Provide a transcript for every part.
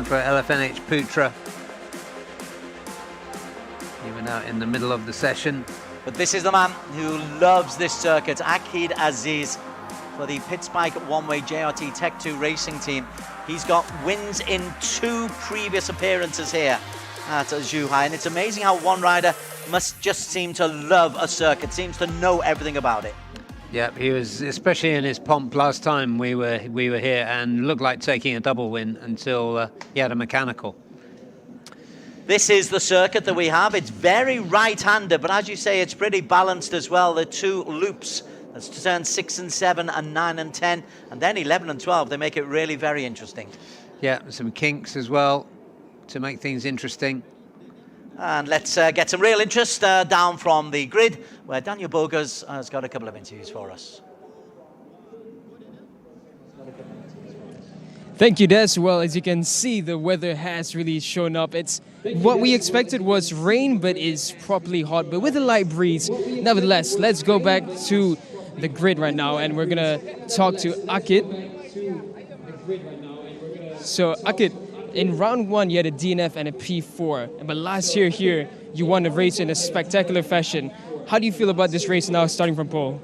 for LFNH Putra. Even out in the middle of the session. But this is the man who loves this circuit, Akid Aziz, for the Pitspike one-way JRT Tech 2 racing team. He's got wins in 2 previous appearances here at Zhuhai, and it's amazing how one rider must just seem to love a circuit, seems to know everything about it. Yeah, he was, especially in his pomp last time we were here, and looked like taking a double win until he had a mechanical. This is the circuit that we have. It's very right-handed, but as you say, it's pretty balanced as well. The 2 loops, that's turns 6 and 7 and 9 and 10, and then 11 and 12. They make it really very interesting. Yeah, some kinks as well to make things interesting. And let's get some real interest down from the grid, where Daniel Bogas has got a couple of interviews for us. Thank you, Des. Well, as you can see, the weather has really shown up. It's what we expected was rain, but it's properly hot, but with a light breeze. Nevertheless, let's go back to the grid right now, and we're gonna talk to Akid. So, Akid, in round 1, you had a DNF and a P4, but last year here, you won the race in a spectacular fashion. How do you feel about this race now, starting from pole?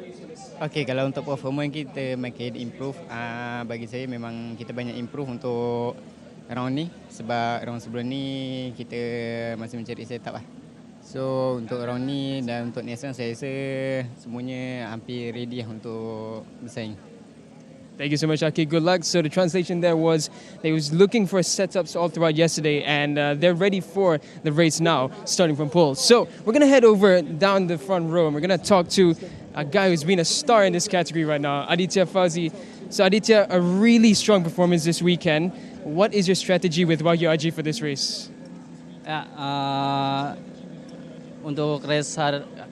Okey, kalau untuk performa kita makin improve, bagi saya memang kita banyak improve untuk round ni sebab round sebelum ni kita masih mencari setup lah. So untuk round ni dan untuk next round saya rasa semuanya hampir ready lah untuk bersaing. Thank you so much, Aki. Good luck. So the translation there was they was looking for setups all throughout yesterday, and they're ready for the race now, starting from pole. So we're going to head over down the front row, and we're going to talk to a guy who's been a star in this category right now, Aditya Fauzi. So Aditya, a really strong performance this weekend. What is your strategy with Wagyu Aji for this race? Ya, untuk race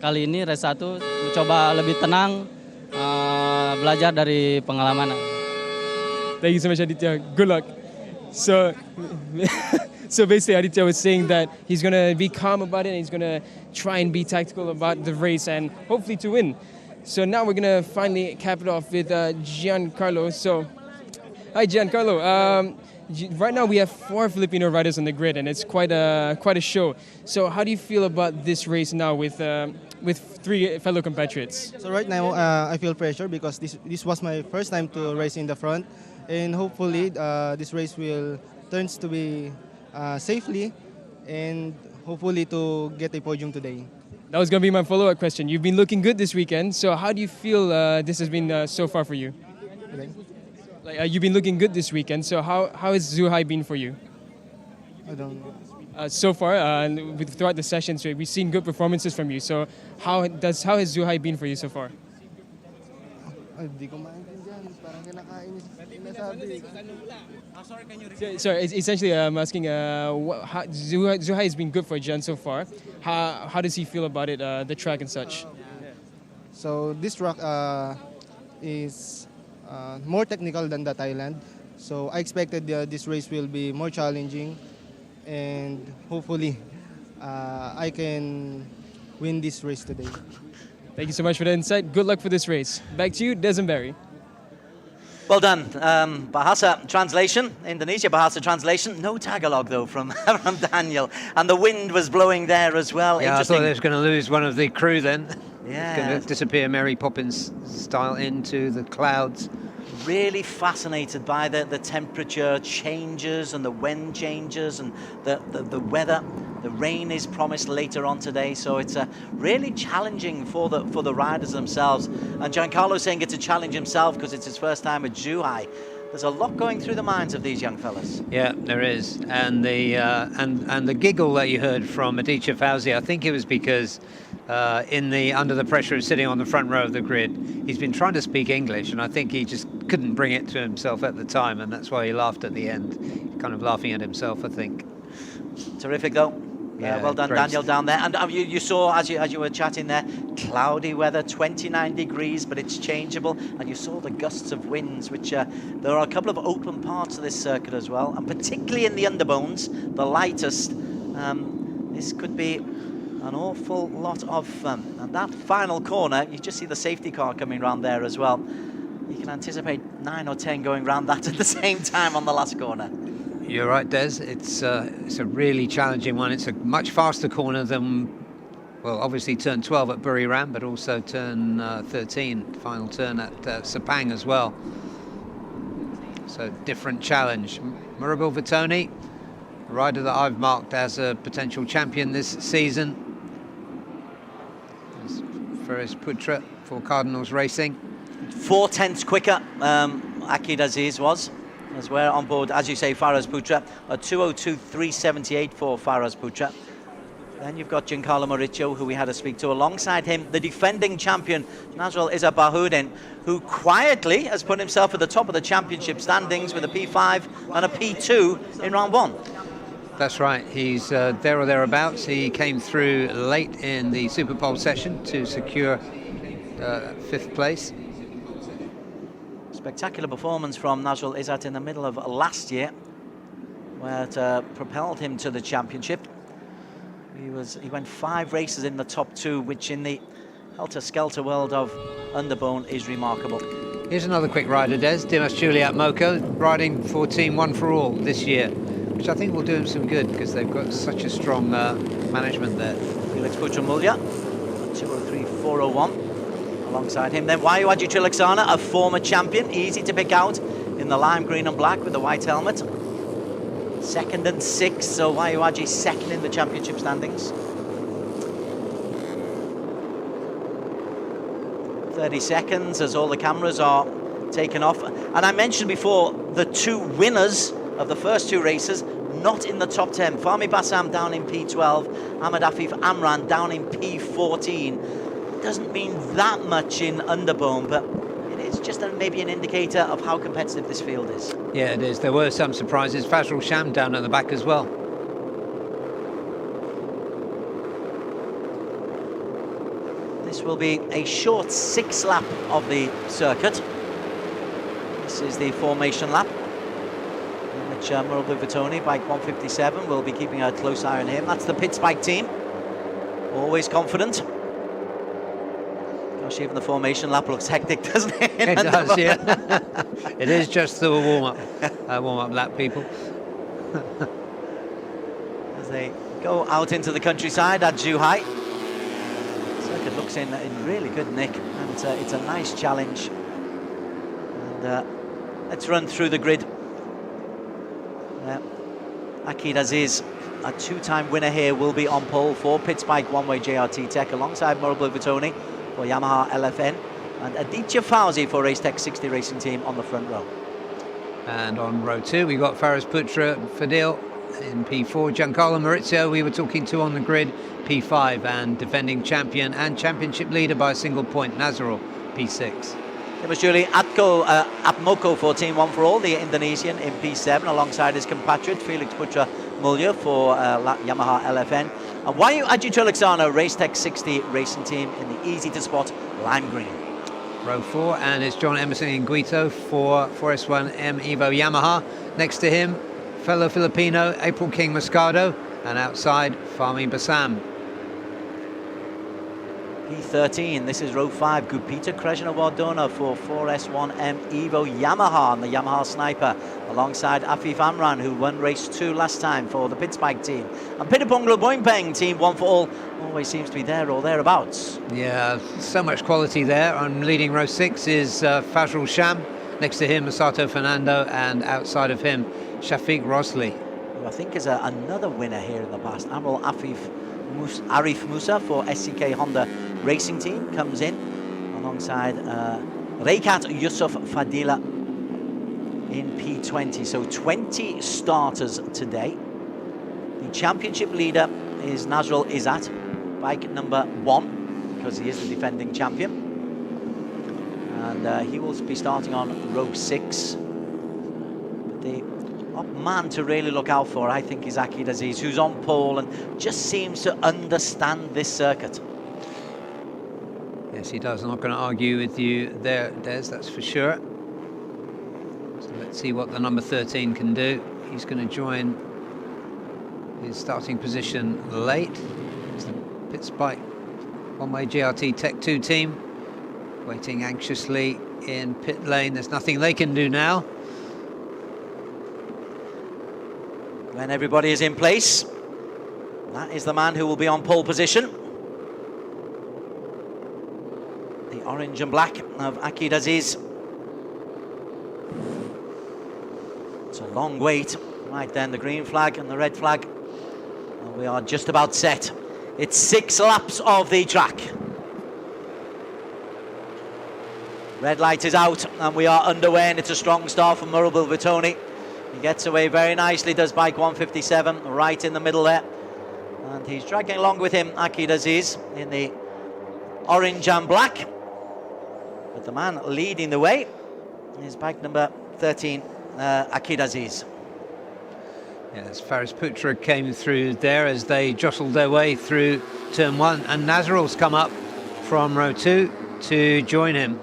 kali ini, race 1, mencoba lebih tenang, belajar dari pengalaman. Thank you so much, Aditya. Good luck. So, so basically, Aditya was saying that he's going to be calm about it, and he's going to try and be tactical about the race and hopefully to win. So now we're going to finally cap it off with Giancarlo. So, hi, Giancarlo. Right now we have 4 Filipino riders on the grid, and it's quite a show. So how do you feel about this race now with 3 fellow compatriots? So right now I feel pressure because this was my first time to race in the front, and hopefully this race will turns to be safely and hopefully to get a podium today. That was going to be my follow-up question. You've been looking good this weekend, so how do you feel this has been so far for you? Okay. Like, you've been looking good this weekend, so how has Zhuhai been for you? I don't know. So far, throughout the sessions, we've seen good performances from you. So how has Zhuhai been for you so far? Sorry, essentially I'm asking, Zhuhai has been good for Jan so far. How does he feel about it, the track and such? So this track is more technical than the Thailand. So I expected this race will be more challenging, and hopefully I can win this race today. Thank you so much for the insight. Good luck for this race. Back to you, Desenberry. Well done. Bahasa translation, Indonesia Bahasa translation. No Tagalog though from Daniel, and the wind was blowing there as well. Yeah, I thought they was going to lose one of the crew then. Yeah, going to disappear Mary Poppins style into the clouds. Really fascinated by the temperature changes and the wind changes and the weather. The rain is promised later on today, so it's really challenging for the riders themselves. And Giancarlo saying it's a challenge himself because it's his first time at Zhuhai. There's a lot going through the minds of these young fellas. Yeah, there is, and the giggle that you heard from Aditya Fauzi, I think it was because under the pressure of sitting on the front row of the grid, he's been trying to speak English, and I think he just couldn't bring it to himself at the time, and that's why he laughed at the end, kind of laughing at himself, I think. Terrific though. Yeah, well done, Daniel, down there. And you saw, as you were chatting there, cloudy weather, 29 degrees, but it's changeable. And you saw the gusts of winds, which there are a couple of open parts of this circuit as well. And particularly in the underbones, the lightest, this could be an awful lot of fun. And that final corner, you just see the safety car coming around there as well. You can anticipate 9 or 10 going around that at the same time on the last corner. You're right, Des. It's a really challenging one. It's a much faster corner than, well, obviously turn 12 at Buriram, but also turn 13, final turn at Sepang as well. So different challenge. Murabel Vitoni, a rider that I've marked as a potential champion this season. Faris Putra for Cardinals Racing. 4/10 quicker, Akid Aziz was, as we're on board, as you say, Faris Putra, a 2:02.378 for Faris Putra. Then you've got Giancarlo Maurizio, who we had to speak to. Alongside him, the defending champion, Nazrul Izzat Bahudin, who quietly has put himself at the top of the championship standings with a P5 and a P2 in round 1. That's right, he's there or thereabouts. He came through late in the Super Pole session to secure 5th place. Spectacular performance from Nazrul Izzat in the middle of last year, where it propelled him to the championship. He went 5 races in the top 2, which in the helter-skelter world of Underbone is remarkable. Here's another quick rider, Des, Dimas Juliat Moko, riding for Team One for All this year, which I think will do him some good because they've got such a strong management there. Felix Putra-Mulya, 2:03.401. Alongside him then Wayuaji Trilaksana, a former champion, easy to pick out in the lime green and black with the white helmet. 2nd and 6th, so Wayuaji 2nd in the championship standings. 30 seconds as all the cameras are taken off. And I mentioned before the 2 winners of the first 2 races not in the top 10. Fahmi Bassam down in P12, Ahmed Afif Amran down in P14. Doesn't mean that much in Underbone, but it is just maybe an indicator of how competitive this field is. Yeah, it is. There were some surprises. Fazrul Sham down at the back as well. This will be a short 6 lap of the circuit. This is the formation lap, in which Murabel Vitoni, bike 157, will be keeping a close eye on him. That's the Pitts bike team, always confident. Gosh, even the formation lap looks hectic, doesn't it? It does, yeah. It is just the warm-up lap, people. As they go out into the countryside at Zhuhai. Circuit looks in really good nick, and it's a nice challenge. And let's run through the grid. Akid Aziz, a 2-time winner here, will be on pole for Pitts Bike One-Way JRT Tech, alongside Murabel Vitoni for Yamaha LFN, and Aditya Fauzi for Racetech 60 Racing Team on the front row. And on row 2, we got Faris Putra Fadil in P4. Giancarlo Maurizio, we were talking to on the grid, P5, and defending champion and championship leader by a single point, Nazrul, P6. It was Juli Atmoko for Team One for All, the Indonesian, in P7, alongside his compatriot Felix Putra-Mulya for Yamaha LFN. And Wayuaji Trilaksana, Racetech 60 Racing Team in the easy-to-spot lime green. Row 4, and it's John Emerson in Guito for 4S1M Evo Yamaha. Next to him, fellow Filipino April King Moscado, and outside Fahmi Bassam. P13, this is row 5, Gupita Krishna-Wardona for 4S1M Evo Yamaha, and the Yamaha Sniper, alongside Afif Amran, who won race 2 last time for the Pitts Bike team. And Pitaponglu Boingpeng, Team One for All, always seems to be there or thereabouts. Yeah, so much quality there. On leading row 6 is Fazrul Sham, next to him Masato Fernando, and outside of him Shafiq Rosli, who I think is another winner here in the past. Amrul Arif Musa for SCK Honda Racing Team comes in alongside Reikat Yusuf Fadila in P20. So 20 starters today. The championship leader is Nazrul Izzat, bike number 1, because he is the defending champion. And he will be starting on row 6. But the man to really look out for, I think, is Akid Aziz, who's on pole and just seems to understand this circuit. Yes, he does. I'm not going to argue with you there, Des, that's for sure. So let's see what the number 13 can do. He's going to join his starting position late. It's the Pitts Bike One-Way GRT Tech 2 team, waiting anxiously in pit lane. There's nothing they can do now. When everybody is in place, that is the man who will be on pole position. The orange and black of Akid Aziz. It's a long wait. Right then, the green flag and the red flag. And we are just about set. It's 6 laps of the track. Red light is out and we are underway, and it's a strong start from Murable Vitoni. He gets away very nicely, does bike 157, right in the middle there. And he's dragging along with him Akid Aziz in the orange and black. But the man leading the way is bike number 13, Akid Aziz. Yes, Faris Putra came through there as they jostled their way through turn 1, and Nazarul's come up from row 2 to join him.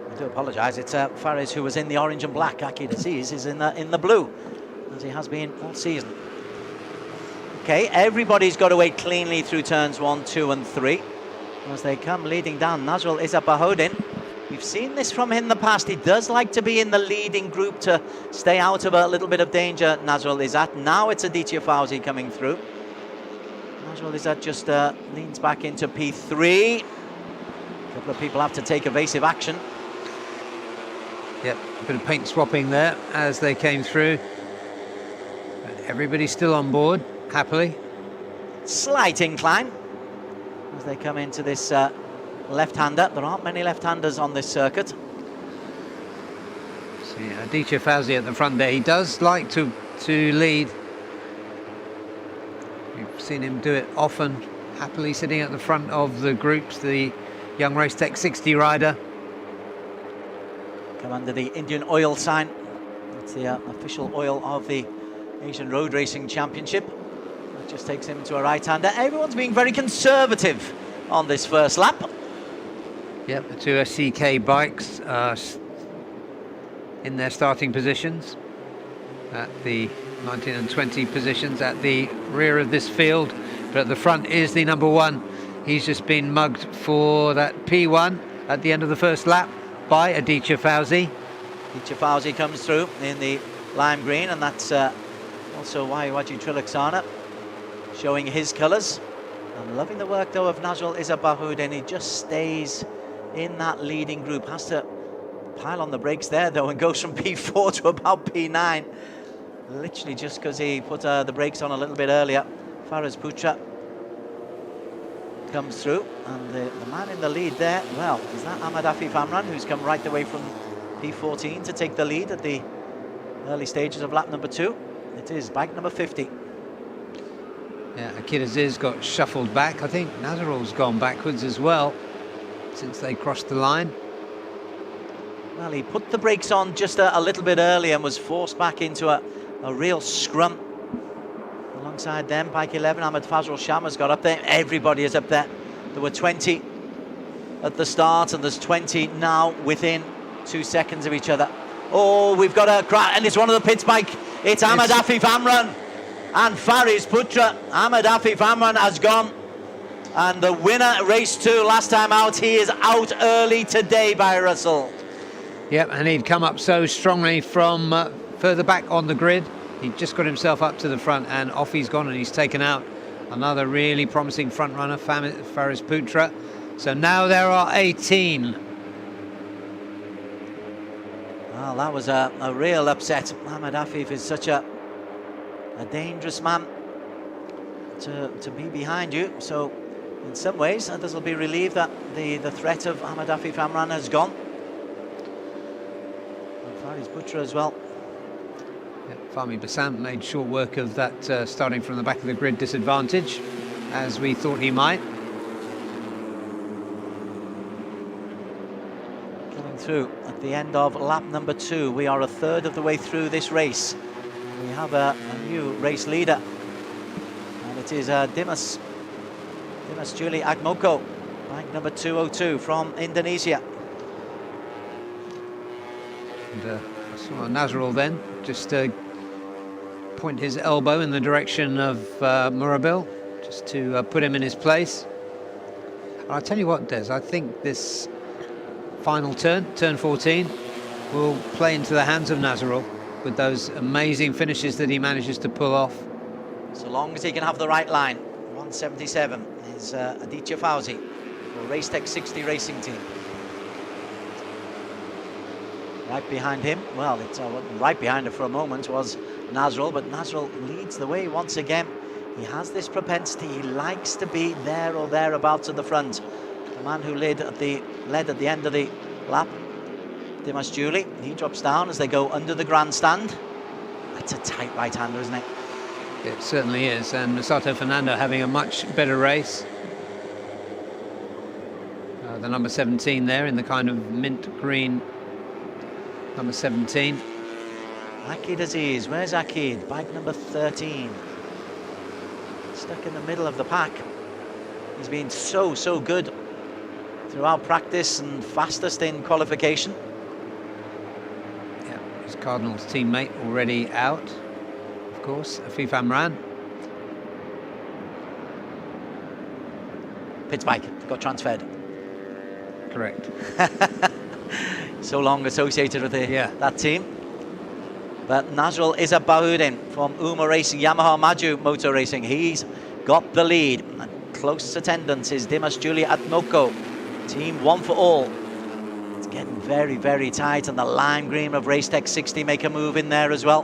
I do apologise, it's Faris who was in the orange and black. Akid Aziz is in the blue, as he has been all season. Okay, everybody's got away cleanly through turns 1, 2 and 3. As they come leading down, Nazrul Izzat-Bahoudin. We've seen this from him in the past. He does like to be in the leading group to stay out of a little bit of danger, Nazrul Izzat. Now it's Aditya Fauzi coming through. Nazrul Izzat just leans back into P3. A couple of people have to take evasive action. Yep, a bit of paint swapping there as they came through. But everybody's still on board, happily. Slight incline as they come into this left-hander. There aren't many left-handers on this circuit. See, Aditya Fauzi at the front there. He does like to lead. We've seen him do it often, happily sitting at the front of the groups, the young Race Tech 60 rider. Come under the Indian oil sign. It's the official oil of the Asian Road Racing Championship. That just takes him to a right-hander. Everyone's being very conservative on this first lap. Yep, the 2 SCK bikes in their starting positions at the 19 and 20 positions at the rear of this field, but at the front is the number 1. He's just been mugged for that P1 at the end of the first lap by Aditya Fauzi. Aditya Fauzi comes through in the lime green, and that's also Wahiwaji Trilaksana showing his colours. I'm loving the work though of Nazrul Izzat-Bahoudin. He just stays in that leading group, has to pile on the brakes there though and goes from P4 to about P9, literally just because he put the brakes on a little bit earlier. Faris Putra comes through, and the man in the lead there, well, is that Ahmad Afif Amran, who's come right away from P14 to take the lead at the early stages of lap number 2. It is bike number 50. Yeah, Akid Aziz got shuffled back. I think Nazarul's gone backwards as well since they crossed the line. Well, he put the brakes on just a little bit early and was forced back into a real scrum. Alongside them, bike 11, Ahmed Fazrul Shamma's got up there. Everybody is up there. There were 20 at the start, and there's 20 now within 2 seconds of each other. Oh, we've got a crash, and it's one of the pits bike. It's Ahmed Afif Amran and Faris Putra. Ahmed Afif Amran has gone. And the winner, race 2, last time out, he is out early today by Russell. Yep, and he'd come up so strongly from further back on the grid. He just got himself up to the front, and off he's gone, and he's taken out another really promising front runner, Faris Putra. So now there are 18. Well, that was a real upset. Ahmed Afif is such a dangerous man to be behind you. So in some ways, this will be relieved that the threat of Ahmed Afif Amran has gone. And Faris Putra as well. Yeah, Fahmi Bassam made short work of that starting from the back of the grid disadvantage, as we thought he might. Coming through at the end of lap number 2. We are a third of the way through this race. We have a new race leader, and it is Dimas Juli Agmoko, bike number 202 from Indonesia. And I saw Nazrul then just point his elbow in the direction of Murabil, just to put him in his place. And I'll tell you what, Des, I think this final turn 14, will play into the hands of Nazrul with those amazing finishes that he manages to pull off. So long as he can have the right line. 177 is Aditya Fauzi for Racetech 60 Racing Team. Right behind him, well, it's right behind him for a moment was Nasrul, but Nasrul leads the way once again. He has this propensity, he likes to be there or thereabouts at the front. The man who led at the end of the lap, Dimas Julie, he drops down as they go under the grandstand. That's a tight right-hander, isn't it? It certainly is, and Masato Fernando having a much better race. The number 17 there in the kind of mint green number 17. Akid Aziz, where's Akid? Bike number 13. Stuck in the middle of the pack. He's been so good throughout practice and fastest in qualification. Yeah, his Cardinals teammate already out, of course, Afif Amran. Pitts bike got transferred. Correct. So long associated with that team. But Nasrul Izabahudin from Uma Racing, Yamaha Maju Motor Racing, he's got the lead. And close attendance is Dimas Julia Atnoko, team One for All. It's getting very tight, and the lime green of Racetech 60 make a move in there as well.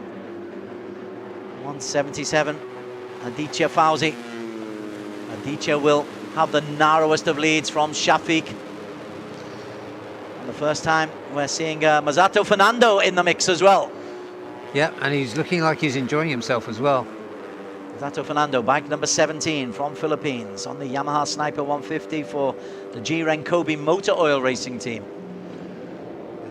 177, Aditya Fauzi. Aditya will have the narrowest of leads from Shafiq. And the first time we're seeing Masato Fernando in the mix as well. Yeah, and he's looking like he's enjoying himself as well. Masato Fernando, bike number 17 from Philippines on the Yamaha Sniper 150 for the G Renkobi Motor Oil Racing Team.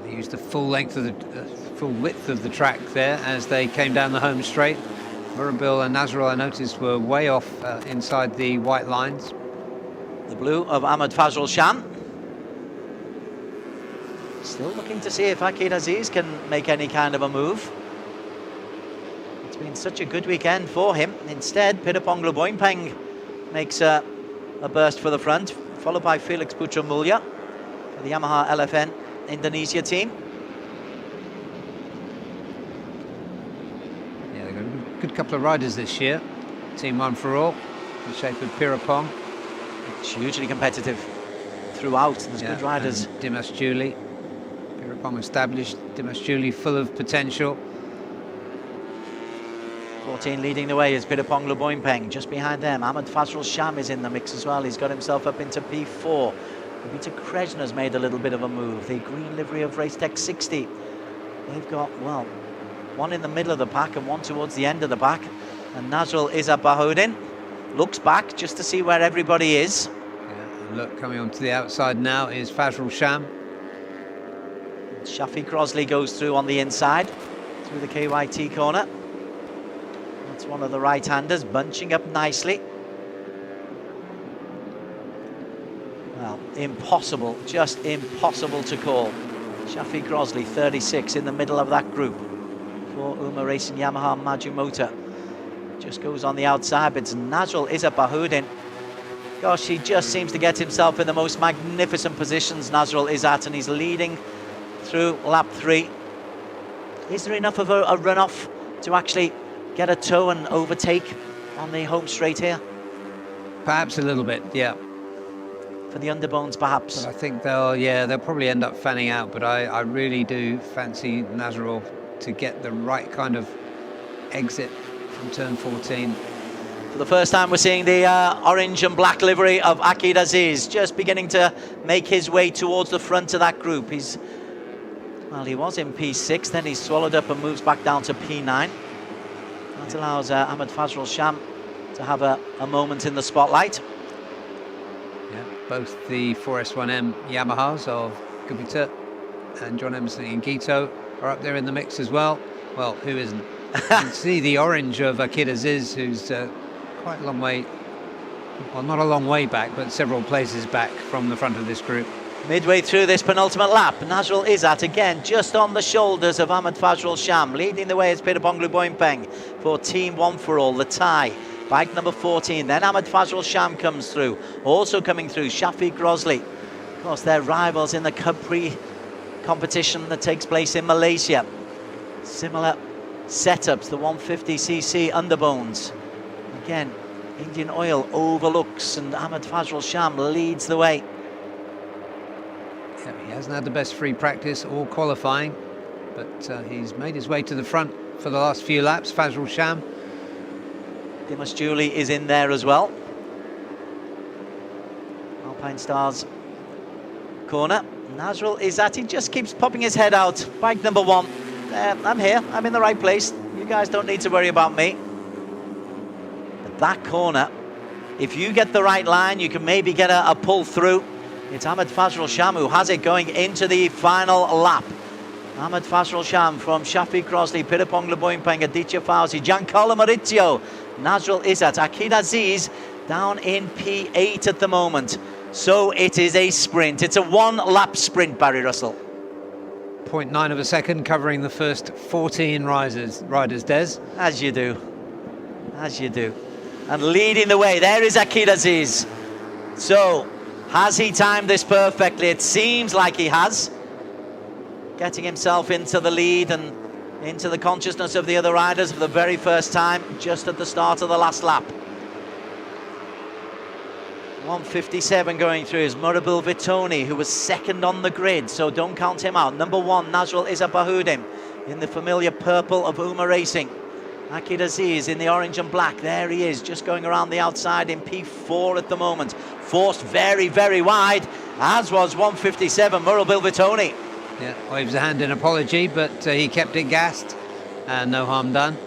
They used the full length of the full width of the track there as they came down the home straight. Murabil and Nasrul, I noticed, were way off inside the white lines. The blue of Ahmed Fazrul Sham. Still looking to see if Akid Aziz can make any kind of a move. It's been such a good weekend for him. Instead, Pirapong Luboingpeng makes a burst for the front, followed by Felix Putra Mulya for the Yamaha LFN Indonesia team. Yeah, they've got a good couple of riders this year. Team One for All, in the shape of Pirapong. It's hugely competitive throughout. There's good riders. Dimas Julie. Pirapong established. Dimas Julie full of potential. 14 leading the way is Pirapong Luboingpeng. Just behind them, Ahmed Fazrul Sham is in the mix as well. He's got himself up into P4. Peter Krejner's made a little bit of a move. The green livery of Racetech 60. They've got, well, one in the middle of the pack and one towards the end of the pack. And Nasrul Izabahudin looks back just to see where everybody is. Yeah, and look, coming onto the outside now is Fazrul Sham. Shafiq Crosley goes through on the inside, through the KYT corner. That's one of the right-handers, bunching up nicely. Well, impossible, just impossible to call. Shafiq Crosley, 36, in the middle of that group for Uma Racing Yamaha Maju Motor. Just goes on the outside, but it's Nasrul Izabahudin. Gosh, he just seems to get himself in the most magnificent positions Nasrul is at, and he's leading through lap 3. Is there enough of a runoff to actually get a toe and overtake on the home straight here? Perhaps a little bit, yeah. For the underbones, perhaps. But I think they'll probably end up fanning out, but I really do fancy Nasrul to get the right kind of exit from turn 14. For the first time, we're seeing the orange and black livery of Akid Aziz just beginning to make his way towards the front of that group. He was in P6, then he's swallowed up and moves back down to P9. That allows Ahmed Fazrul Sham to have a moment in the spotlight. Yeah, both the 4S1M Yamahas of Gupita and John Emerson and Gito are up there in the mix as well. Well, who isn't? You can see the orange of Akid Aziz, who's quite a long way, well, not a long way back, but several places back from the front of this group. Midway through this penultimate lap, Nasrul Izat again just on the shoulders of Ahmed Fazrul Sham. Leading the way is Pirapong Luboingpeng for Team One for All, the tie. Bike number 14, then Ahmed Fazrul Sham comes through. Also coming through, Shafiq Crosley. Of course, they're rivals in the Capri competition that takes place in Malaysia. Similar setups, the 150cc underbones. Again, Indian Oil overlooks, and Ahmed Fazrul Sham leads the way. Yeah, he hasn't had the best free practice or qualifying, but he's made his way to the front for the last few laps. Fazrul Sham. Dimas Julie is in there as well. Alpine Stars corner. Nazrul Izzati just keeps popping his head out. Bike number 1. I'm here. I'm in the right place. You guys don't need to worry about me. But that corner, if you get the right line, you can maybe get a pull through. It's Ahmed Fazrul Sham who has it going into the final lap. Ahmed Fazrul Sham from Shafiq Crossley, Pirapong Leboympeng, Aditya Fauzi, Giancarlo Maurizio, Nazrul Izzat, Akid Aziz down in P8 at the moment. So it is a sprint. It's a 1-lap sprint, Barry Russell. 0.9 of a second covering the first 14 riders, Des. As you do. As you do. And leading the way, there is Akid Aziz. So, has he timed this perfectly? It seems like he has. Getting himself into the lead and into the consciousness of the other riders for the very first time, just at the start of the last lap. 157 going through is Murabil Vitoni, who was second on the grid, so don't count him out. Number 1, Nazrul Izzat Bahudim, in the familiar purple of Uma Racing. Akid Aziz in the orange and black, there he is, just going around the outside in P4 at the moment. Forced very, very wide, as was 157, Murabil Vitoni. Yeah, waves a hand in apology, but he kept it gassed, and no harm done.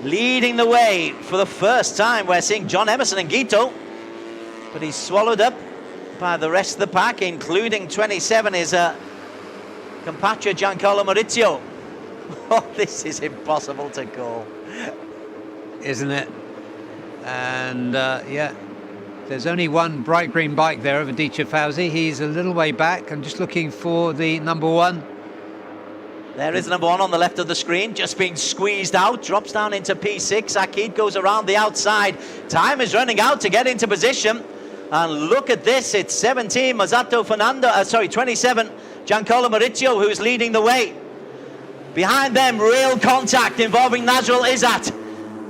Leading the way for the first time, we're seeing John Emerson and Guito, but he's swallowed up by the rest of the pack, including 27 is compatriot Giancarlo Maurizio. Oh, this is impossible to call, isn't it? And yeah, there's only one bright green bike there of Aditya Fauzi. He's a little way back. I'm just looking for the number 1. There is number 1 on the left of the screen, just being squeezed out, drops down into P6. Akid goes around the outside. Time is running out to get into position. And look at this, it's 17, Masato Fernando, 27, Giancarlo Maurizio, who's leading the way. Behind them, real contact involving Nazrul Izzat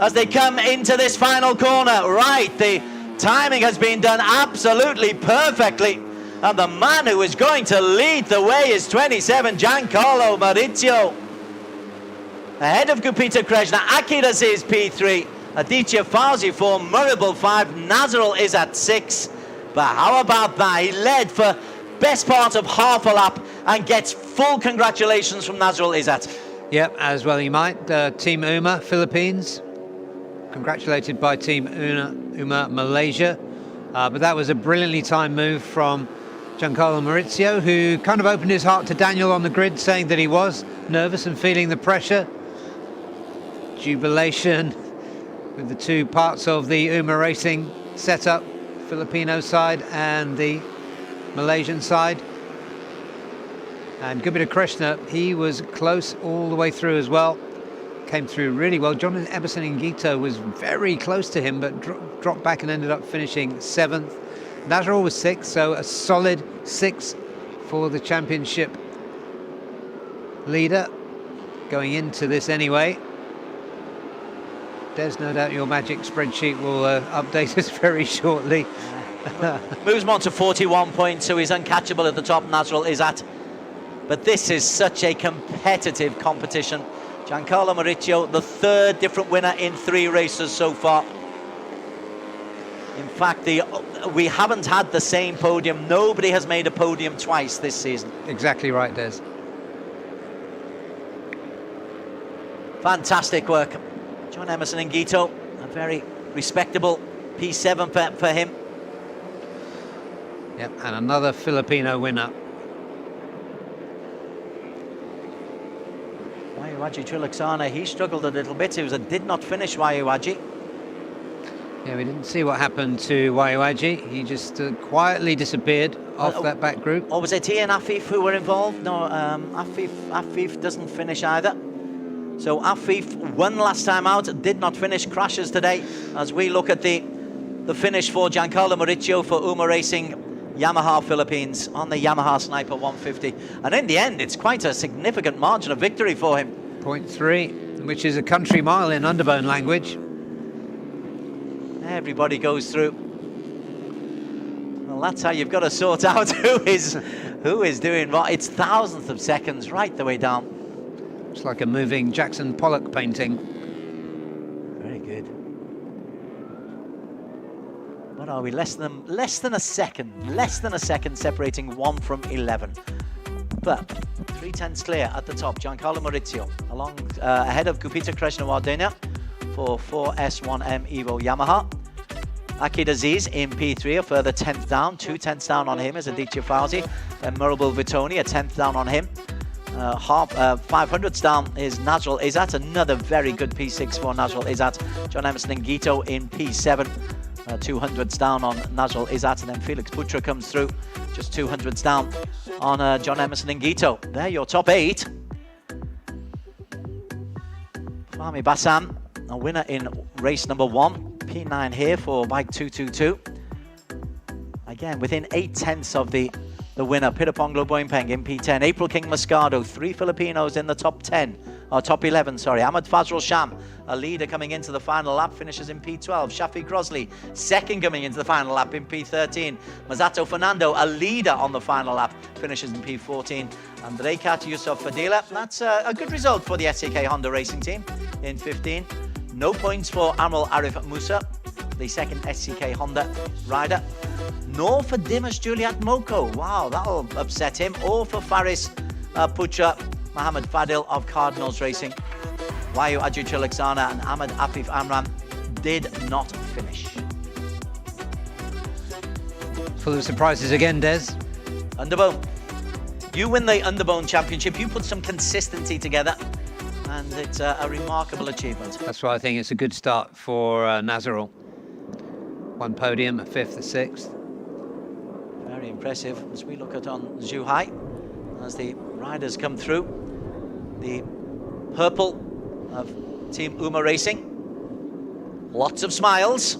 as they come into this final corner. Right, the timing has been done absolutely perfectly. And the man who is going to lead the way is 27, Giancarlo Maurizio. Ahead of Gupita Krishna, Akid Aziz P3, Aditya Fauzi 4, Murabil 5, Nazrul Izzat 6. But how about that? He led for best part of half a lap and gets full congratulations from Nazrul Izzat. Yep, as well he might. Team Uma, Philippines. Congratulated by Team Uma Malaysia. But that was a brilliantly timed move from Giancarlo Maurizio, who kind of opened his heart to Daniel on the grid, saying that he was nervous and feeling the pressure. Jubilation with the two parts of the Uma Racing setup, Filipino side and the Malaysian side. And Gupita Krishna, he was close all the way through as well. Came through really well. John Emerson and Guito was very close to him, but dropped back and ended up finishing 7th. Nazrul was 6th, so a solid 6 for the championship leader going into this anyway. Des, no doubt your magic spreadsheet will update us very shortly. Moves him on to 41 points, so he's uncatchable at the top, Nazrul Izzat. But this is such a competitive competition. Giancarlo Maurizio, the 3rd different winner in 3 races so far. In fact, we haven't had the same podium. Nobody has made a podium twice this season. Exactly right, Des. Fantastic work. John Emerson and Guito, a very respectable P7 for him. Yep, and another Filipino winner. Wayuwaji Trilaksana, he struggled a little bit. He did not finish, Wayuwaji. Yeah, we didn't see what happened to Wayuwaji. He just quietly disappeared off that back group. Or was it he and Afif who were involved? No, Afif doesn't finish either. So Afif won last time out, did not finish, crashes today. As we look at the finish for Giancarlo Maurizio for Uma Racing Yamaha Philippines on the Yamaha Sniper 150. And in the end, it's quite a significant margin of victory for him. 0.3, which is a country mile in underbone language. Everybody goes through. Well, that's how you've got to sort out who is doing what. It's thousandths of seconds right the way down. It's like a moving Jackson Pollock painting. Very good. What are we? Less than a second. Less than a second separating 1 from 11. But 3/10 clear at the top. Giancarlo Maurizio along ahead of Gupita Krishnawardena for 4S1M Evo Yamaha. Akid Aziz in P3, a further 10th down. 2/10 down on him is Aditya Fauzi. Then Murabul Vitoni, a 10th down on him. 500ths down is Nazrul Izzat, another very good P6 for Nazrul Izzat. John Emerson Ngito in P7. 200ths down on Nazrul Izzat, and then Felix Putra comes through, just 200ths down on John Emerson Ngito. They're your top 8. Fahmi Bassam, a winner in race number 1. P9 here for bike 222. Again, within 8/10 of the winner, Pitaponglo Boimpeng in P10. April King Moscado, 3 Filipinos in the top 10. Or top 11, sorry. Ahmed Fazrul Sham, a leader coming into the final lap, finishes in P12. Shafi Grosley, second coming into the final lap in P13. Masato Fernando, a leader on the final lap, finishes in P14. And Reikat Yusuf Fadila, that's a good result for the SCK Honda Racing Team in 15. No points for Amrul Arif Musa, the second SCK Honda rider. Nor for Dimash Juliat Moko. Wow, that'll upset him. Or for Faris Putra, Mohammed Fadil of Cardinals Racing. Wayu Aju Chalaksana and Ahmed Afif Amram did not finish. Full of surprises again, Des. Underbone. You win the Underbone Championship. You put some consistency together, and it's a remarkable achievement. That's why I think it's a good start for Nazrul. 1 podium, a 5th, a 6th. Very impressive as we look at on Zhuhai as the riders come through. The purple of Team Uma Racing. Lots of smiles,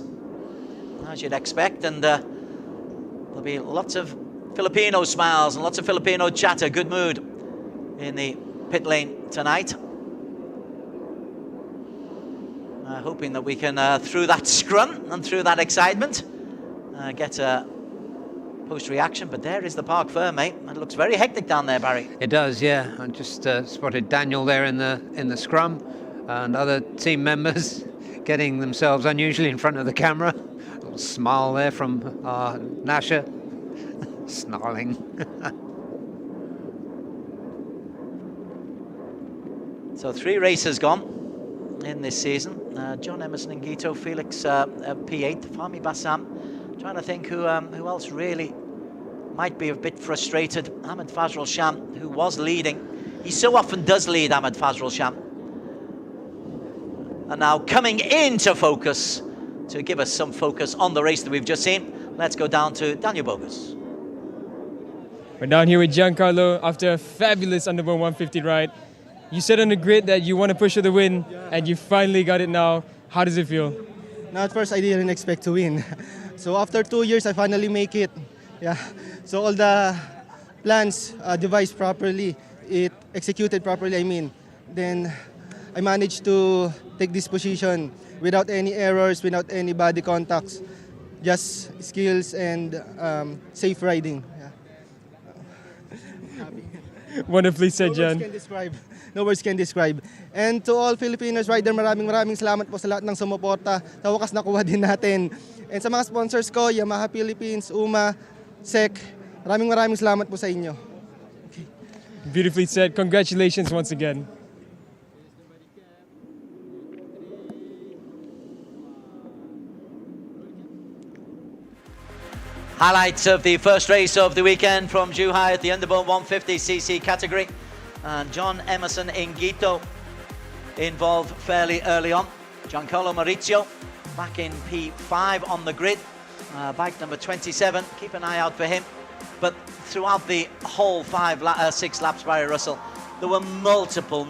as you'd expect, and there'll be lots of Filipino smiles and lots of Filipino chatter, good mood in the pit lane tonight. Hoping that we can, through that scrum and through that excitement, get a post-reaction. But there is the Park Firm, mate. It looks very hectic down there, Barry. It does, yeah. I just spotted Daniel there in the scrum, and other team members getting themselves unusually in front of the camera. A little smile there from Nasha, snarling. So 3 races gone in this season. John Emerson Ngito, Felix P8, Fahmi Bassam. Trying to think who else really might be a bit frustrated. Ahmed Fazrul Sham, who was leading. He so often does lead, Ahmed Fazrul Sham. And now coming into focus to give us some focus on the race that we've just seen. Let's go down to Daniel Bogus. We're down here with Giancarlo after a fabulous Underbone 150 ride. You said on the grid that you want to push for the win, and you finally got it now. How does it feel? Now, at first, I didn't expect to win. So after 2 years, I finally make it. Yeah. So all the plans devised properly, it executed properly, I mean. Then I managed to take this position without any errors, without any body contacts, just skills and safe riding. Yeah. Wonderfully said, Jan. No words can describe. And to all Filipinos rider, maraming salamat po sa lahat ng sumuporta. Sa wakas nakuha din natin. And sa mga sponsors ko, Yamaha Philippines, UMA, SEC, maraming salamat po sa inyo. Okay. Beautifully said. Congratulations once again. Highlights of the first race of the weekend from Zhuhai at the Underbone 150cc category. And John Emerson Ngito involved fairly early on. Giancarlo Maurizio back in P5 on the grid. Bike number 27, keep an eye out for him. But throughout the whole 6 laps, Barry Russell, there were multiple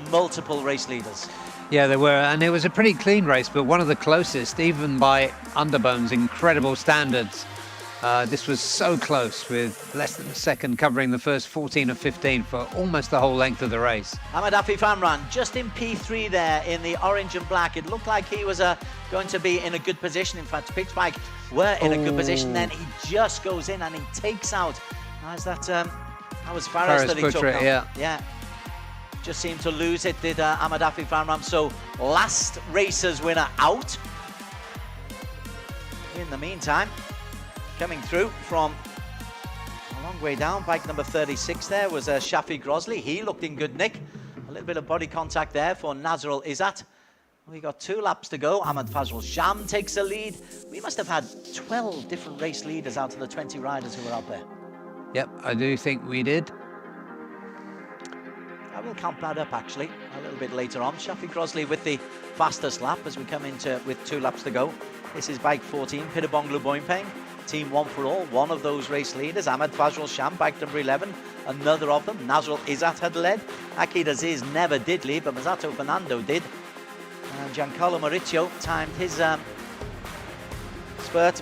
race leaders. Yeah, there were, and it was a pretty clean race, but one of the closest, even by Underbone's incredible standards. This was so close, with less than a second covering the first 14 of 15 for almost the whole length of the race. Ahmed Afifamran just in P3 there in the orange and black. It looked like he was going to be in a good position. In fact, Pitch Bike were in a good position. Then he just goes in and he takes out. That was Faris that he took out. Yeah. Just seemed to lose it, did Ahmed Afifamran. So last racer's winner out. In the meantime, coming through from a long way down, bike number 36 there was Shafi Grosley. He looked in good nick. A little bit of body contact there for Nazrul Izzat. We got 2 laps to go. Ahmed Fazrul Sham takes the lead. We must have had 12 different race leaders out of the 20 riders who were out there. Yep, I do think we did. I will count that up actually a little bit later on. Shafi Grosley with the fastest lap as we come into with 2 laps to go. This is bike 14, Pitabonglu Boimpeng. Team One for All, one of those race leaders. Ahmed Fazrul Sham, bike number 11, another of them. Nazrul Izzat had led. Akid Aziz never did lead, but Masato Fernando did. And Giancarlo Maurizio timed his spurt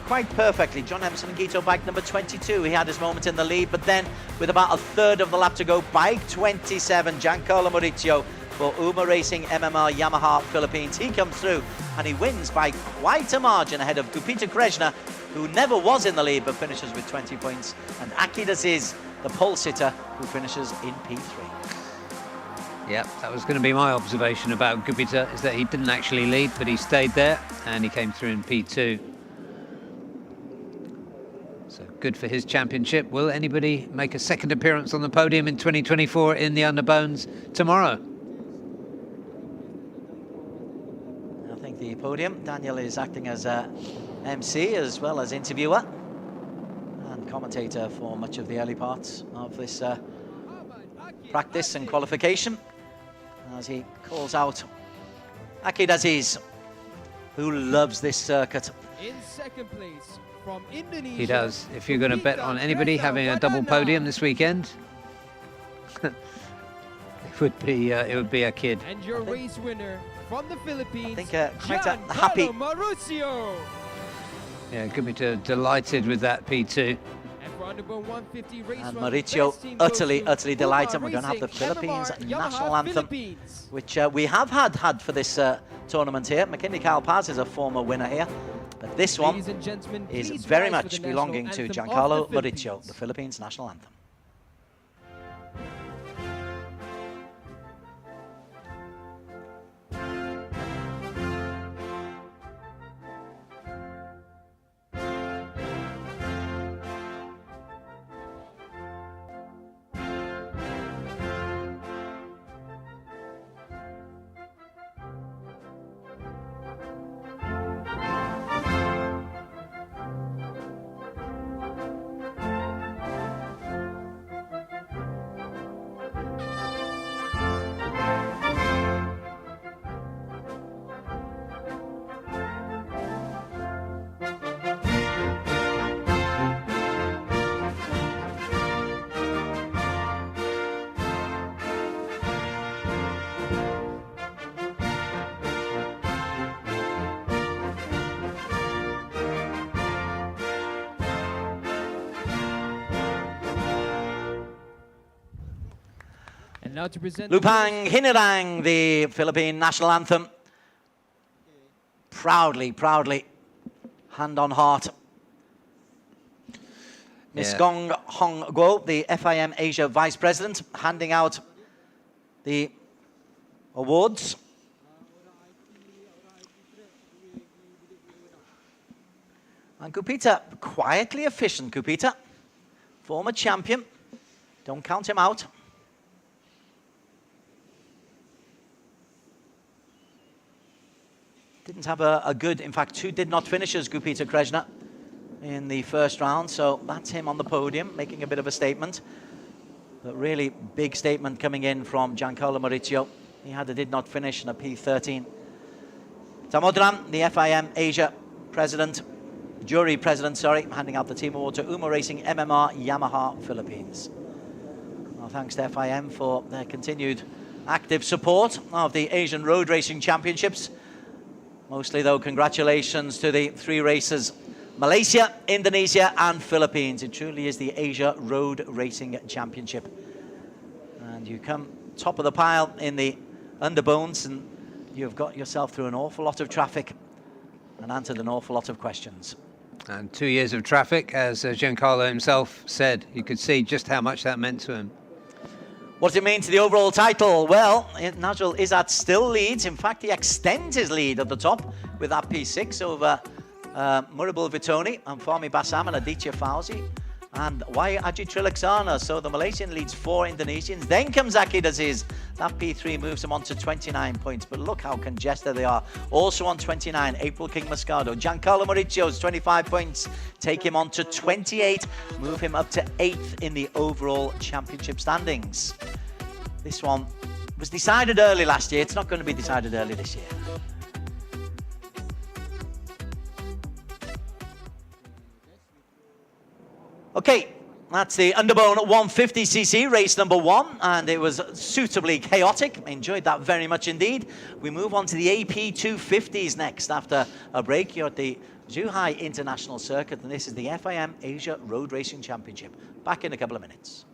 quite perfectly. John Emerson and Guito, bike number 22. He had his moment in the lead, but then with about a third of the lap to go, bike 27, Giancarlo Maurizio for Uma Racing MMR Yamaha Philippines. He comes through and he wins by quite a margin ahead of Gupita Krishna, who never was in the lead but finishes with 20 points, and Akid Aziz, the pole sitter, who finishes in P3. Yeah, that was going to be my observation about Gupita, is that he didn't actually lead, but he stayed there and he came through in P2. So good for his championship. Will anybody make a second appearance on the podium in 2024 in the Underbones tomorrow? I think the podium, Daniel is acting as MC as well as interviewer and commentator for much of the early parts of this practice and qualification, as he calls out Akid Aziz, who loves this circuit. In second place from Indonesia. He does. If you're going to bet on anybody having a double podium this weekend, it would be Akid. And your race winner from the Philippines, I think quite a happy Mauricio. Yeah, Gupita delighted with that P2. And Mauricio utterly delighted. We're going to have the Philippines national anthem, which we have had for this tournament here. McKinley Kyle Paz is a former winner here, but this one is very much belonging to Giancarlo Mauricio, the Philippines national anthem. Now to present Lupang Hinirang, the Philippine national anthem. Proudly, hand on heart. Ms. Gong Hong Guo, the FIM Asia Vice President, handing out the awards. And Gupita, quietly efficient, Gupita. Former champion. Don't count him out. Didn't have a good, in fact, 2 did not finish as Gupita Krishna in the first round, so that's him on the podium, making a bit of a statement. But really big statement coming in from Giancarlo Maurizio. He had a did not finish in a P13. Tamodran, the FIM Asia president, jury president, sorry, handing out the team award to Uma Racing MMR Yamaha Philippines. Well, thanks to FIM for their continued active support of the Asian Road Racing Championships. Mostly, though, congratulations to the 3 racers Malaysia, Indonesia and Philippines. It truly is the Asia Road Racing Championship. And you come top of the pile in the underbones, and you've got yourself through an awful lot of traffic and answered an awful lot of questions. And 2 years of traffic, as Giancarlo himself said. You could see just how much that meant to him. What does it mean to the overall title? Well, Najul Izzat still leads. In fact, he extends his lead at the top with that P6 over Murabul Vitoni and Fahmi Bassam and Aditya Fauzi and Wai Aji Trilaksana. So the Malaysian leads 4 Indonesians. Then comes Akid Aziz. That P3 moves him on to 29 points. But look how congested they are. Also on 29, April King Moscado. Giancarlo Mauricio's 25 points. Take him on to 28. Move him up to 8th in the overall championship standings. This one was decided early last year. It's not going to be decided early this year. Okay, that's the Underbone 150cc race number 1, and it was suitably chaotic. Enjoyed that very much indeed. We move on to the AP 250s next after a break. You're at the Zhuhai International Circuit, and this is the FIM Asia Road Racing Championship. Back in a couple of minutes.